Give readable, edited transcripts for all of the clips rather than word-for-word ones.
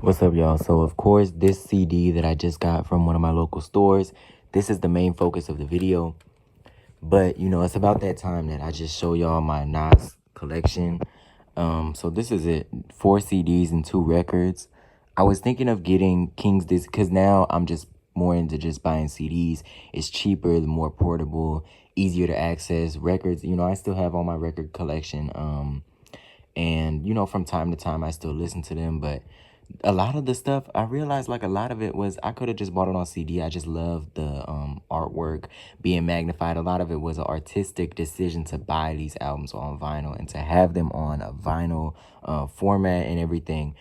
What's up, y'all? So, of course, this CD that I just got from one of my local stores, this is the main focus of the video. But, it's about that time that I just show y'all my Nas collection. So this is it. 4 CDs and 2 records. I was thinking of getting King's Disease because now I'm just more into just buying CDs. It's cheaper, more portable, easier to access. Records, I still have all my record collection. And, from time to time, I still listen to them. But a lot of the stuff, I realized like a lot of it was, I could have just bought it on CD. I just loved the artwork being magnified. A lot of it was an artistic decision to buy these albums on vinyl and to have them on a vinyl format and everything.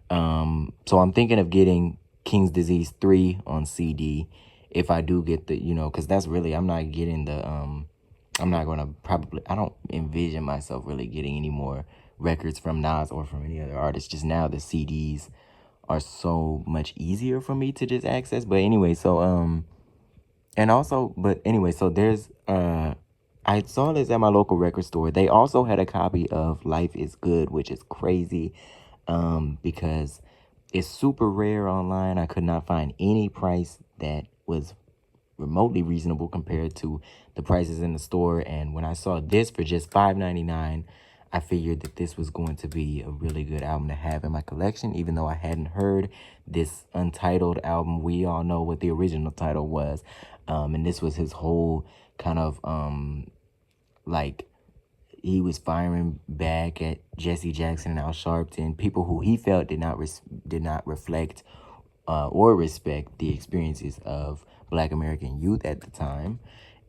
So I'm thinking of getting King's Disease 3 on CD if I do get the, because that's really, I'm not getting the, I'm not going to probably, I don't envision myself really getting any more records from Nas or from any other artist. Just now the CDs are so much easier for me to just access. But anyway, so, and also, but anyway, so there's, I saw this at my local record store. They also had a copy of Life is Good, which is crazy, because it's super rare online. I could not find any price that was remotely reasonable compared to the prices in the store. And when I saw this for just $5.99, I figured that this was going to be a really good album to have in my collection, even though I hadn't heard this Untitled album. We all know what the original title was. And this was his whole kind of, like, he was firing back at Jesse Jackson and Al Sharpton, people who he felt did not reflect or respect the experiences of Black American youth at the time.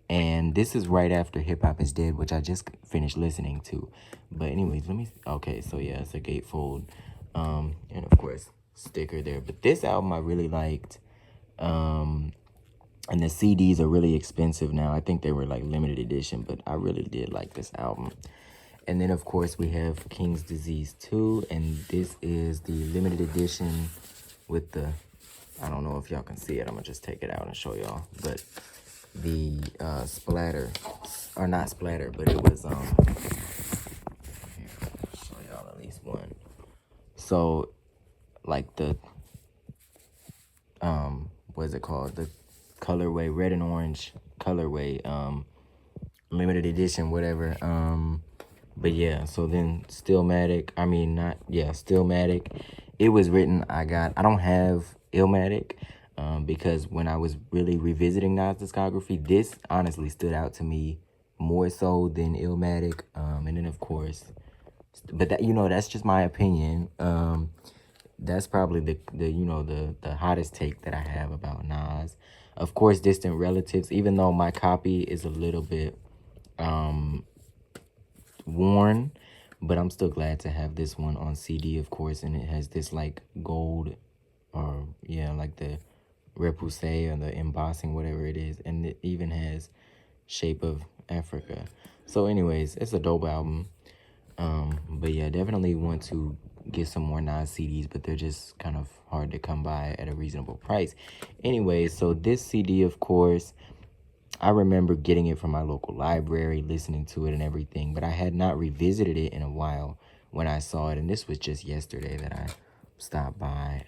And this is right after Hip Hop is Dead, which I just finished listening to. But anyways, okay, so yeah, it's a gatefold. And of course, sticker there. But this album I really liked. And the CDs are really expensive now. I think they were like limited edition, but I really did like this album. And then, of course, we have King's Disease 2. And this is the limited edition with the, I don't know if y'all can see it. I'm going to just take it out and show y'all. But the splatter, or not splatter, but it was, here, I'll show y'all at least one. So, like the, what is it called? The colorway, red and orange colorway, limited edition, whatever. But yeah, so then Stillmatic, Stillmatic. It was written, I don't have Illmatic, because when I was really revisiting Nas' discography, this honestly stood out to me more so than Illmatic. And then of course, but that, that's just my opinion. That's probably the hottest take that I have about Nas. Of course, Distant Relatives, even though my copy is a little bit worn, but I'm still glad to have this one on CD, of course. And it has this like gold, or yeah, like the repousse or the embossing, whatever it is. And it even has Shape of Africa. So anyways, it's a dope album. But yeah, definitely want to get some more Nas CDs, but they're just kind of hard to come by at a reasonable price. Anyway, so this CD, of course, I remember getting it from my local library, listening to it and everything, but I had not revisited it in a while when I saw it, and this was just yesterday that I stopped by.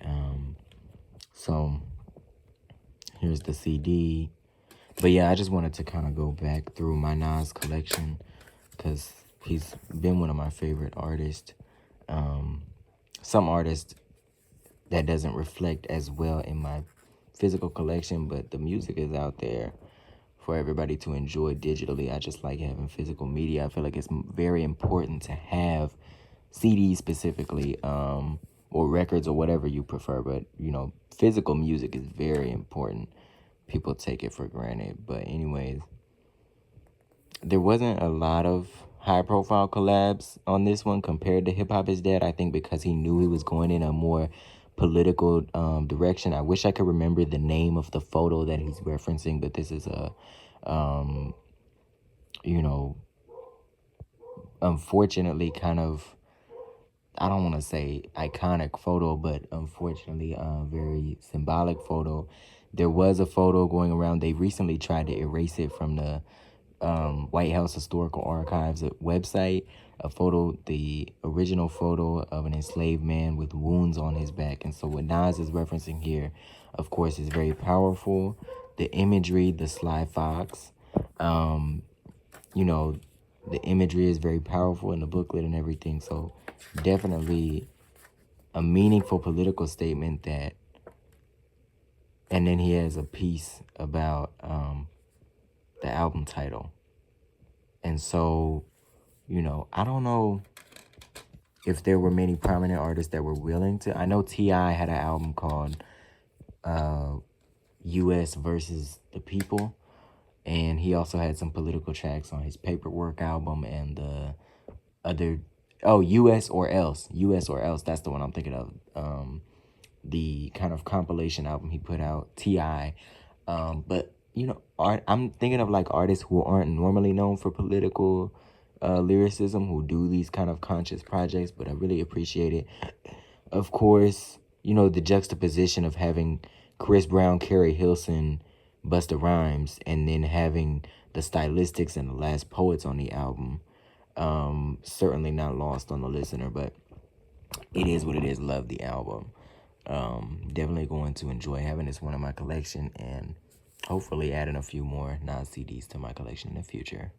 So here's the CD. But yeah, I just wanted to kind of go back through my Nas collection because he's been one of my favorite artists. Some artist that doesn't reflect as well in my physical collection, but the music is out there for everybody to enjoy digitally. I just like having physical media. I feel like it's very important to have CDs specifically, or records or whatever you prefer. But, physical music is very important. People take it for granted. But anyways, there wasn't a lot of high-profile collabs on this one compared to Hip Hop is Dead. I think because he knew he was going in a more political direction. I wish I could remember the name of the photo that he's referencing, but this is a, unfortunately kind of, I don't want to say iconic photo, but unfortunately a very symbolic photo. There was a photo going around. They recently tried to erase it from the White House Historical Archives website. the original photo of an enslaved man with wounds on his back. And so what Nas is referencing here, of course, is very powerful. The imagery, the Sly Fox, you know, the imagery is very powerful in the booklet and everything. So definitely a meaningful political statement that, and then he has a piece about the album title. And so, you know, I don't know if there were many prominent artists that were willing to. I know T.I. had an album called U.S. versus the People. And he also had some political tracks on his Paperwork album and the other, U.S. or Else. U.S. or Else, that's the one I'm thinking of. The kind of compilation album he put out, T.I. But, you know, I'm thinking of like artists who aren't normally known for political lyricism, who do these kind of conscious projects, but I really appreciate it. Of course, you know, the juxtaposition of having Chris Brown, Carrie Hilson, Busta Rhymes, and then having the stylistics and the Last Poets on the album. Certainly not lost on the listener, but it is what it is. Love the album. Definitely going to enjoy having this one in my collection and hopefully adding a few more non-CDs to my collection in the future.